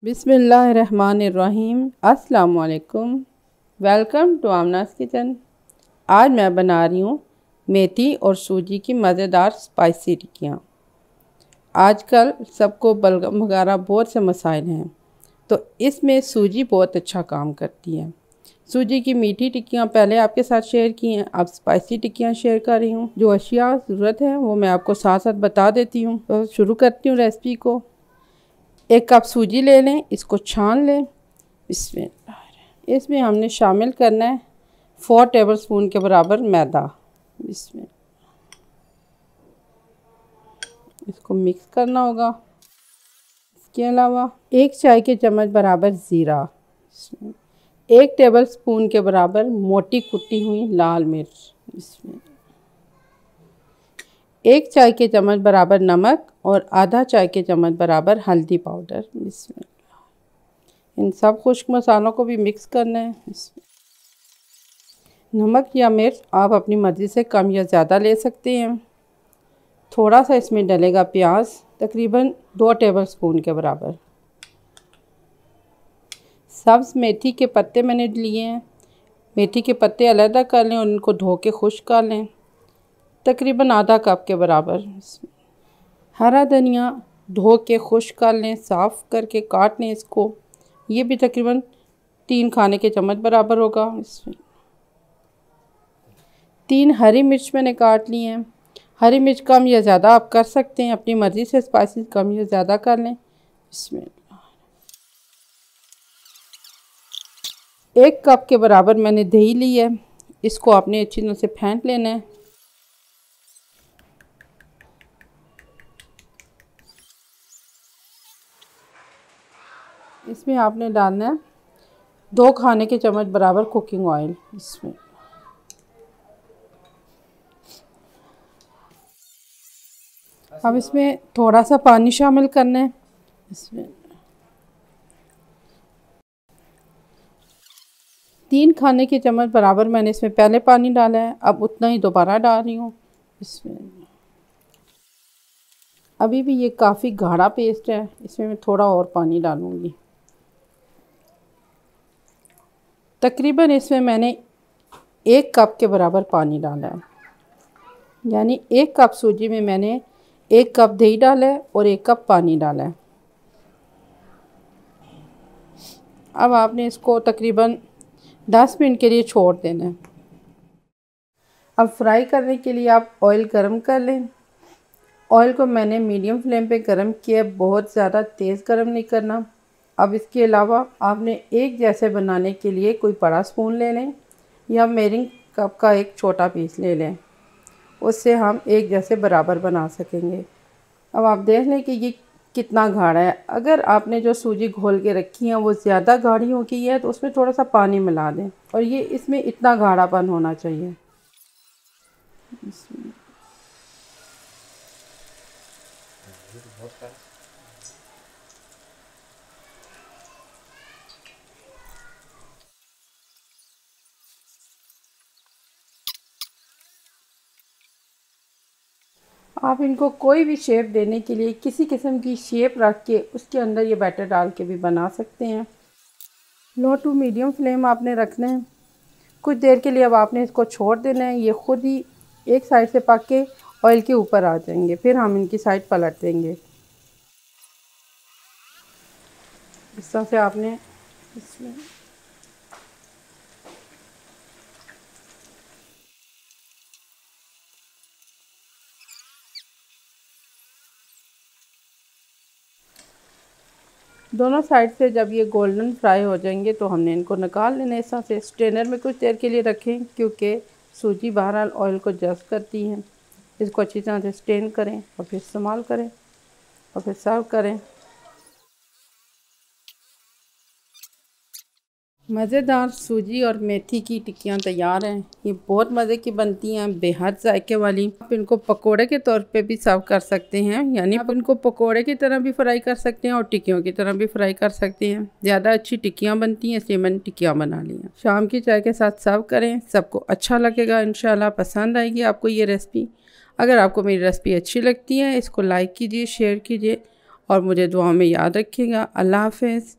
बिस्मिल्लाहिर्रहमानिर्रहीम। अस्सलाम वालेकुम। वेलकम टू आमनास किचन। आज मैं बना रही हूँ मेथी और सूजी की मज़ेदार स्पाइसी टिक्कियाँ। आजकल सबको बलगम वगैरह बहुत से मसाइल हैं, तो इसमें सूजी बहुत अच्छा काम करती है। सूजी की मीठी टिक्कियाँ पहले आपके साथ शेयर की हैं, अब स्पाइसी टिक्कियाँ शेयर कर रही हूँ। जो अशिया ज़रूरत है वो मैं आपको साथ साथ बता देती हूँ। तो शुरू करती हूँ रेसिपी को। 1 कप सूजी ले लें, इसको छान लें। इसमें हमने शामिल करना है 4 टेबलस्पून के बराबर मैदा। इसमें इसको मिक्स करना होगा। इसके अलावा 1 चाय के चम्मच बराबर ज़ीरा, 1 टेबलस्पून के बराबर मोटी कुटी हुई लाल मिर्च, इसमें 1 चाय के चम्मच बराबर नमक और आधा चाय के चम्मच बराबर हल्दी पाउडर। इसमें इन सब खुश्क मसालों को भी मिक्स करना है। इसमें नमक या मिर्च आप अपनी मर्ज़ी से कम या ज़्यादा ले सकते हैं। थोड़ा सा इसमें डलेगा प्याज, तकरीबन 2 टेबलस्पून के बराबर। सब्ज़ मेथी के पत्ते मैंने लिए हैं। मेथी के पत्ते अलग कर लें और उनको धो के खुश्क कर लें, तकरीबन आधा कप के बराबर। हरा धनिया धो के खुश्क कर लें, साफ़ करके काट लें इसको। ये भी तकरीबन 3 खाने के चम्मच बराबर होगा। इसमें 3 हरी मिर्च मैंने काट ली हैं। हरी मिर्च कम या ज़्यादा आप कर सकते हैं, अपनी मर्ज़ी से स्पाइसी कम या ज़्यादा कर लें। इसमें 1 कप के बराबर मैंने दही ली है, इसको आपने अच्छी तरह से फेंट लेना है। इसमें आपने डालना है 2 खाने के चम्मच बराबर कुकिंग ऑयल। इसमें अब इसमें थोड़ा सा पानी शामिल करना है। इसमें 3 खाने के चम्मच बराबर मैंने इसमें पहले पानी डाला है, अब उतना ही दोबारा डाल रही हूँ। इसमें अभी भी ये काफ़ी गाढ़ा पेस्ट है, इसमें मैं थोड़ा और पानी डालूँगी। तकरीबन इसमें मैंने 1 कप के बराबर पानी डाला है, यानी 1 कप सूजी में मैंने 1 कप दही डाला है और 1 कप पानी डाला है। अब आपने इसको तकरीबन 10 मिनट के लिए छोड़ देना है। अब फ्राई करने के लिए आप ऑयल गरम कर लें। ऑयल को मैंने मीडियम फ्लेम पे गरम किया, बहुत ज़्यादा तेज़ गरम नहीं करना। अब इसके अलावा आपने एक जैसे बनाने के लिए कोई बड़ा स्पून ले लें या मेजरिंग कप का एक छोटा पीस ले लें, उससे हम एक जैसे बराबर बना सकेंगे। अब आप देख लें कि ये कितना गाढ़ा है। अगर आपने जो सूजी घोल के रखी है वो ज़्यादा गाढ़ी हो गई है तो उसमें थोड़ा सा पानी मिला दें, और ये इसमें इतना गाढ़ापन होना चाहिए। आप इनको कोई भी शेप देने के लिए किसी किस्म की शेप रख के उसके अंदर ये बैटर डाल के भी बना सकते हैं। लो टू मीडियम फ्लेम आपने रखना है। कुछ देर के लिए अब आपने इसको छोड़ देना है। ये खुद ही एक साइड से पक के ऑयल के ऊपर आ जाएंगे, फिर हम इनकी साइड पलट देंगे। इस तरह से आपने इसमें दोनों साइड से जब ये गोल्डन फ्राई हो जाएंगे तो हमने इनको निकाल लेना है। इस तरह से स्ट्रेनर में कुछ देर के लिए रखें, क्योंकि सूजी बहरहाल ऑयल को जज़्ब करती है। इसको अच्छी तरह से स्ट्रेन करें और फिर इस्तेमाल करें और फिर सर्व करें। मज़ेदार सूजी और मेथी की टिक्कियाँ तैयार हैं। ये बहुत मज़े की बनती हैं, बेहद जायके वाली। आप इनको पकोड़े के तौर पे भी सर्व कर सकते हैं, यानी आप इनको पकोड़े की तरह भी फ्राई कर सकते हैं और टिक्कियों की तरह भी फ्राई कर सकते हैं। ज़्यादा अच्छी टिक्कियाँ बनती हैं, इसलिए मैंने टिक्कियाँ बना ली हैं। शाम की चाय के साथ सर्व करें, सबको अच्छा लगेगा। इंशाल्लाह पसंद आएगी आपको ये रेसिपी। अगर आपको मेरी रेसिपी अच्छी लगती है, इसको लाइक कीजिए, शेयर कीजिए और मुझे दुआ में याद रखिएगा। अल्लाह हाफ़िज़।